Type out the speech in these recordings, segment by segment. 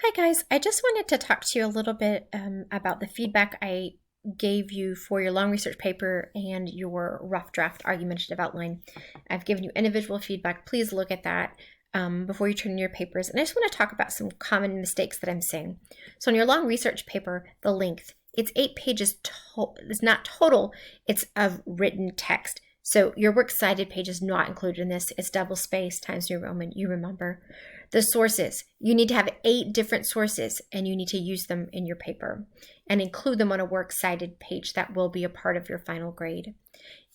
Hi guys, I just wanted to talk to you a little bit about the feedback I gave you for your long research paper and your rough draft argumentative outline. I've given you individual feedback. Please look at that before you turn in your papers. And I just want to talk about some common mistakes that I'm seeing. So in your long research paper, the length, it's 8 pages. It's not total, it's of written text. So your works cited page is not included in this. It's double space, Times New Roman, you remember. The sources, you need to have 8 different sources and you need to use them in your paper and include them on a works cited page that will be a part of your final grade.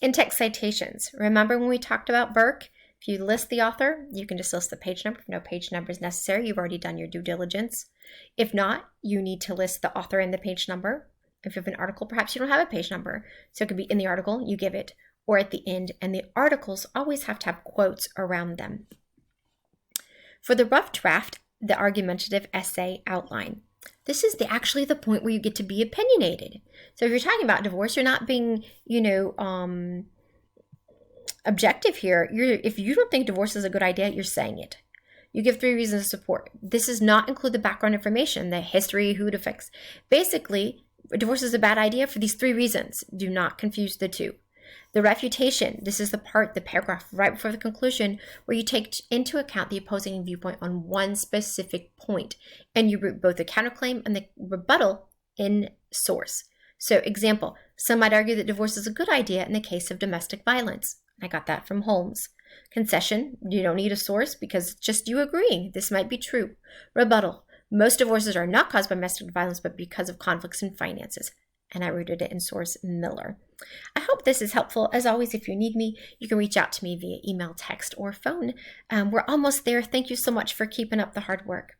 In-text citations, remember when we talked about Burke? If you list the author, you can just list the page number. If no page number is necessary, you've already done your due diligence. If not, you need to list the author and the page number. If you have an article, perhaps you don't have a page number. So it could be in the article, you give it, or at the end, and the articles always have to have quotes around them. For the rough draft, the argumentative essay outline. This is actually the point where you get to be opinionated. So if you're talking about divorce, you're not being, objective here. If you don't think divorce is a good idea, you're saying it. You give 3 reasons of support. This does not include the background information, the history, who it affects. Basically, divorce is a bad idea for these 3 reasons. Do not confuse the two. The refutation, this is the paragraph right before the conclusion, where you take into account the opposing viewpoint on one specific point, and you root both the counterclaim and the rebuttal in source. So example, some might argue that divorce is a good idea in the case of domestic violence. I got that from Holmes. Concession, you don't need a source because just you agreeing this might be true. Rebuttal, most divorces are not caused by domestic violence but because of conflicts in finances. And I rooted it in source Miller. I hope this is helpful. As always, if you need me, you can reach out to me via email, text, or phone. We're almost there. Thank you so much for keeping up the hard work.